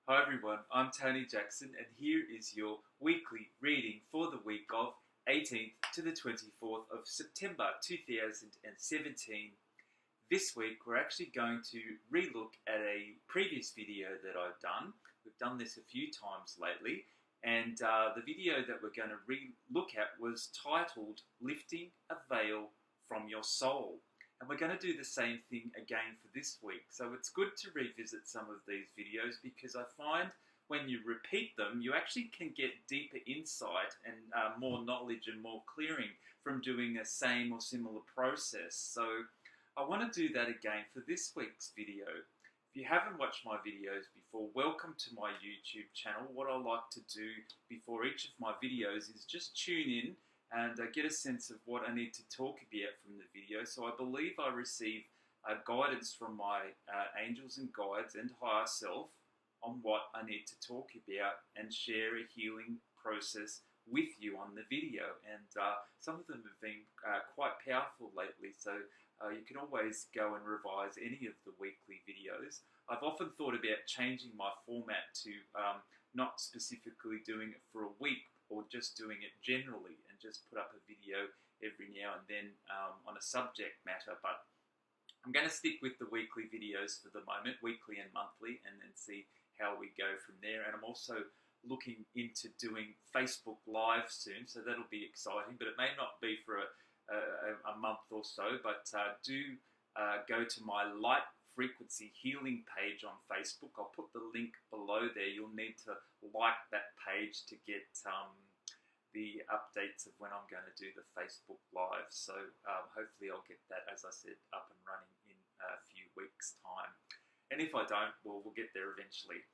Hi everyone, I'm Tony Jackson and here is your weekly reading for the week of 18th to the 24th of September 2017. This week we're actually going to relook at a previous video that I've done. We've done this a few times lately, and the video that we're going to re-look at was titled Lifting a Veil from Your Soul. And we're going to do the same thing again for this week. So it's good to revisit some of these videos because I find when you repeat them, you actually can get deeper insight and more knowledge and more clearing from doing a same or similar process. So I want to do that again for this week's video. If you haven't watched my videos before, welcome to my YouTube channel. What I like to do before each of my videos is just tune in and get a sense of what I need to talk about from the video. So I believe I receive guidance from my angels and guides and higher self on what I need to talk about and share a healing process with you on the video. And some of them have been quite powerful lately, so you can always go and revise any of the weekly videos. I've often thought about changing my format to not specifically doing it for a week, or just doing it generally and just put up a video every now and then on a subject matter. But I'm going to stick with the weekly videos for the moment, weekly and monthly, and then see how we go from there. And I'm also looking into doing Facebook Live soon, so that'll be exciting, but it may not be for a month or so. But do go to my Light Frequency Healing page on Facebook. I'll put the link below there. You'll need to like that page to get the updates of when I'm going to do the Facebook Live. So hopefully I'll get that, as I said, up and running in a few weeks' time. And if I don't, well, we'll get there eventually.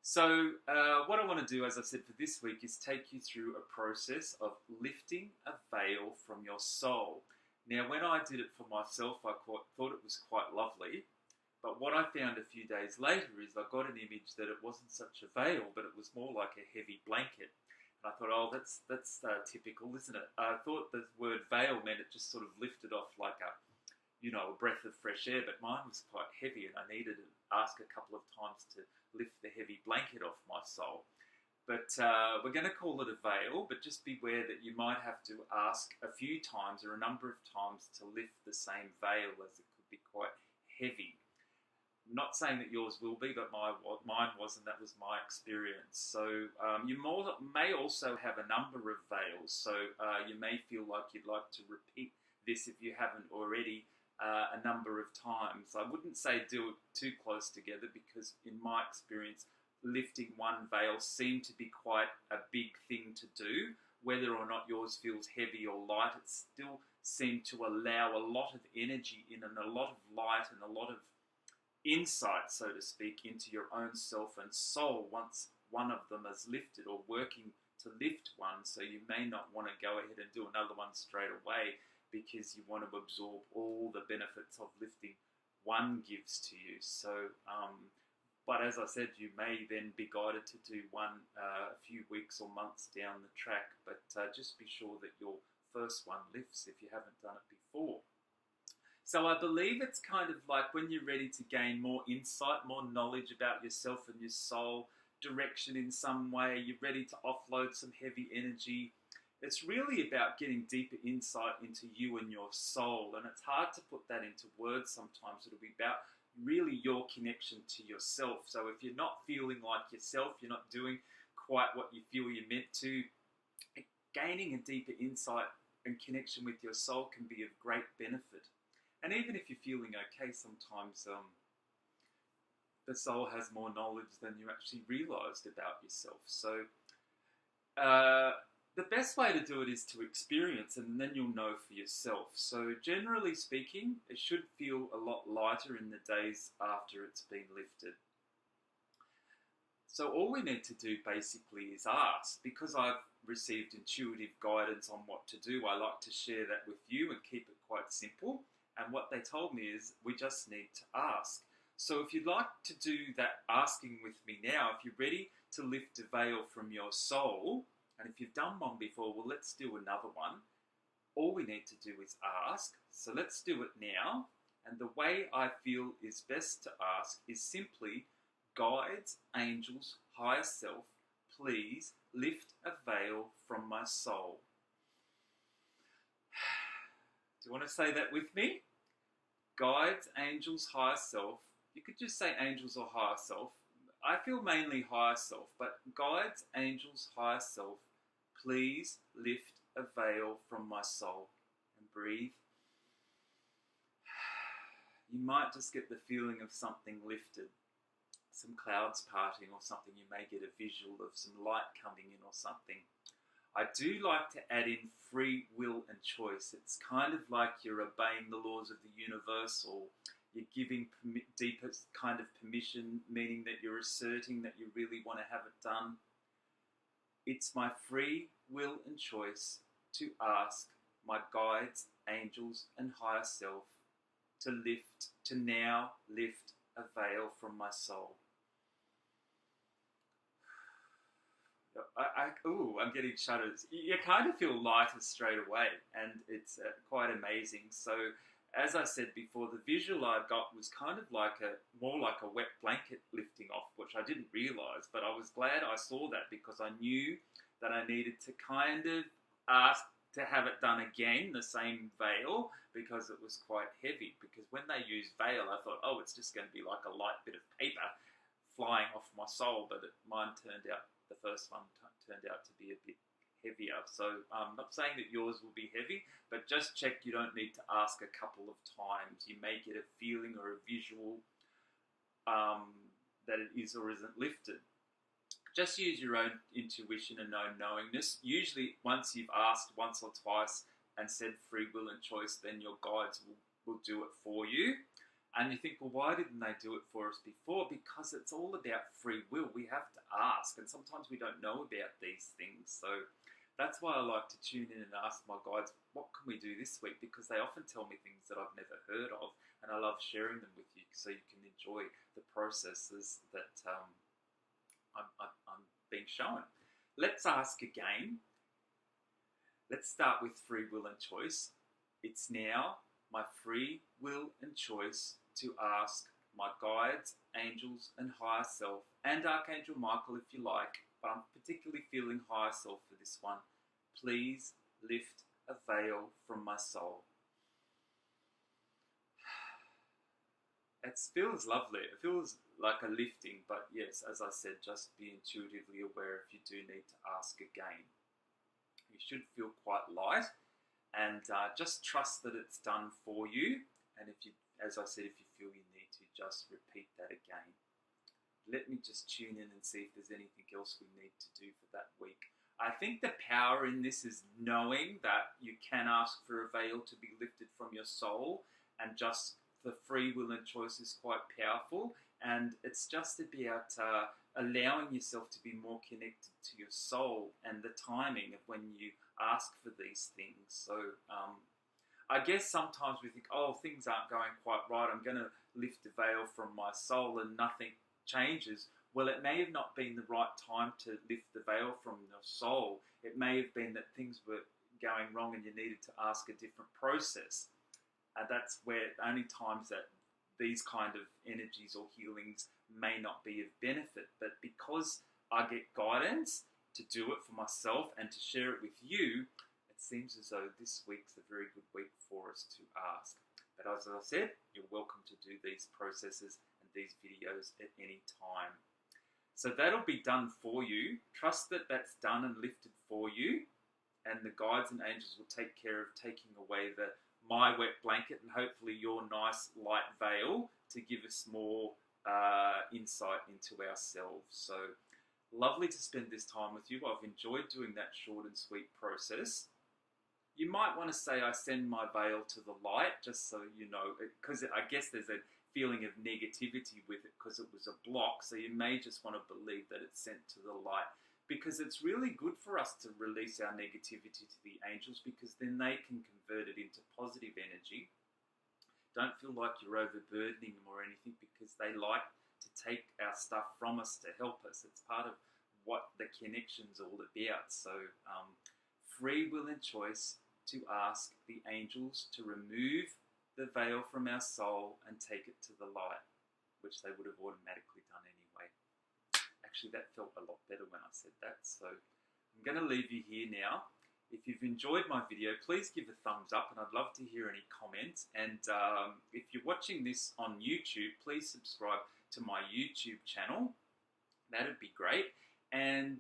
So what I want to do, as I said, for this week is take you through a process of lifting a veil from your soul. Now, when I did it for myself, I thought it was quite lovely. But what I found a few days later is I got an image that it wasn't such a veil, but it was more like a heavy blanket. And I thought, oh, that's typical, isn't it? I thought the word veil meant it just sort of lifted off like a breath of fresh air, but mine was quite heavy and I needed to ask a couple of times to lift the heavy blanket off my soul. But we're going to call it a veil, but just beware that you might have to ask a few times or a number of times to lift the same veil, as it could be quite heavy. Not saying that yours will be, but mine was, and that was my experience. So you may also have a number of veils, so you may feel like you'd like to repeat this if you haven't already a number of times. I wouldn't say do it too close together, because in my experience, lifting one veil seemed to be quite a big thing to do. Whether or not yours feels heavy or light, it still seemed to allow a lot of energy in and a lot of light and a lot of insight, so to speak, into your own self and soul once one of them is lifted, or working to lift one. So you may not want to go ahead and do another one straight away, because you want to absorb all the benefits of lifting one gives to you. So but as I said, you may then be guided to do one a few weeks or months down the track, but just be sure that your first one lifts if you haven't done it before. So I believe it's kind of like when you're ready to gain more insight, more knowledge about yourself and your soul, direction in some way, you're ready to offload some heavy energy. It's really about getting deeper insight into you and your soul, and it's hard to put that into words sometimes. It'll be about really your connection to yourself. So if you're not feeling like yourself, you're not doing quite what you feel you're meant to, gaining a deeper insight and connection with your soul can be of great benefit. And even if you're feeling okay, sometimes the soul has more knowledge than you actually realised about yourself. So the best way to do it is to experience, and then you'll know for yourself. So generally speaking, it should feel a lot lighter in the days after it's been lifted. So all we need to do basically is ask. Because I've received intuitive guidance on what to do, I like to share that with you and keep it quite simple. And what they told me is we just need to ask. So if you'd like to do that asking with me now, if you're ready to lift a veil from your soul, and if you've done one before, well, let's do another one. All we need to do is ask. So let's do it now. And the way I feel is best to ask is simply guides, angels, higher self, please lift a veil from my soul. Do you want to say that with me? Guides, angels, higher self. You could just say angels or higher self. I feel mainly higher self, but guides, angels, higher self, please lift a veil from my soul. And breathe. You might just get the feeling of something lifted, some clouds parting or something. You may get a visual of some light coming in or something. I do like to add in free will and choice. It's kind of like you're obeying the laws of the universe, or you're giving deepest kind of permission, meaning that you're asserting that you really want to have it done. It's my free will and choice to ask my guides, angels, and higher self to now lift a veil from my soul. I'm getting shudders. You kind of feel lighter straight away, and it's quite amazing. So, as I said before, the visual I got was kind of more like a wet blanket lifting off, which I didn't realise, but I was glad I saw that because I knew that I needed to kind of ask to have it done again, the same veil, because it was quite heavy. Because when they used veil, I thought, oh, it's just going to be like a light bit of paper flying off my soul, but mine turned out, the first one turned out to be a bit heavier. So I'm not saying that yours will be heavy, but just check you don't need to ask a couple of times. You may get a feeling or a visual that it is or isn't lifted. Just use your own intuition and own knowingness. Usually once you've asked once or twice and said free will and choice, then your guides will do it for you. And you think, well, why didn't they do it for us before? Because it's all about free will. We have to ask, and sometimes we don't know about these things. So that's why I like to tune in and ask my guides, what can we do this week? Because they often tell me things that I've never heard of, and I love sharing them with you so you can enjoy the processes that I'm being shown. Let's ask again. Let's start with free will and choice. It's now my free will and choice to ask my guides, angels, and higher self, and Archangel Michael if you like, but I'm particularly feeling higher self for this one. Please lift a veil from my soul. It feels lovely. It feels like a lifting, but yes, as I said, just be intuitively aware if you do need to ask again. You should feel quite light, and just trust that it's done for you. And if you, as I said, if you feel you need to, just repeat that again. Let me just tune in and see if there's anything else we need to do for that week. I think the power in this is knowing that you can ask for a veil to be lifted from your soul, and just the free will and choice is quite powerful. And it's just about allowing yourself to be more connected to your soul and the timing of when you ask for these things. So I guess sometimes we think, oh, things aren't going quite right, I'm going to lift the veil from my soul and nothing changes. Well, it may have not been the right time to lift the veil from your soul. It may have been that things were going wrong and you needed to ask a different process. And that's where only times that these kind of energies or healings may not be of benefit. But because I get guidance to do it for myself and to share it with you, it seems as though this week's a very good week for us to ask. But as I said, you're welcome to do these processes and these videos at any time. So that'll be done for you. Trust that that's done and lifted for you. And the guides and angels will take care of taking away my wet blanket and hopefully your nice light veil to give us more insight into ourselves. So lovely to spend this time with you. I've enjoyed doing that short and sweet process. You might want to say I send my veil to the light, just so you know, because I guess there's a feeling of negativity with it because it was a block. So you may just want to believe that it's sent to the light, because it's really good for us to release our negativity to the angels, because then they can convert it into positive energy. Don't feel like you're overburdening them or anything, because they like to take our stuff from us to help us. It's part of what the connection's all about. So free will and choice to ask the angels to remove the veil from our soul and take it to the light, which they would have automatically done anyway. Actually, that felt a lot better when I said that. So I'm going to leave you here now. If you've enjoyed my video, please give a thumbs up, and I'd love to hear any comments. And if you're watching this on YouTube, please subscribe to my YouTube channel. That'd be great. And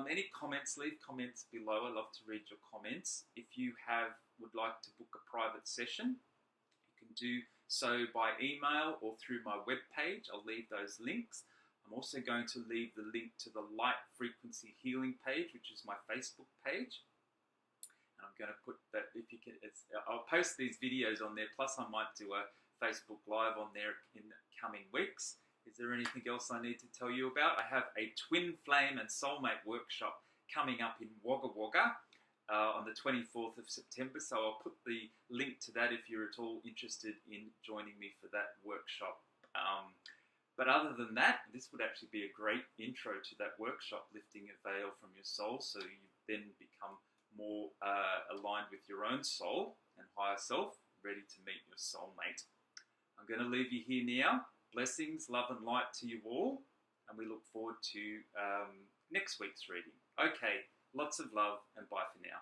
any comments, leave comments below. I love to read your comments. If you would like to book a private session, you can do so by email or through my webpage. I'll leave those links. I'm also going to leave the link to the Light Frequency Healing page, which is my Facebook page. And I'm going to put that, if you can, I'll post these videos on there, plus I might do a Facebook Live on there in the coming weeks. Is there anything else I need to tell you about? I have a Twin Flame and Soulmate workshop coming up in Wagga Wagga on the 24th of September, so I'll put the link to that if you're at all interested in joining me for that workshop. But other than that, this would actually be a great intro to that workshop, lifting a veil from your soul, so you then become more aligned with your own soul and higher self, ready to meet your soulmate. I'm going to leave you here now. Blessings, love and light to you all, and we look forward to next week's reading. Okay, lots of love and bye for now.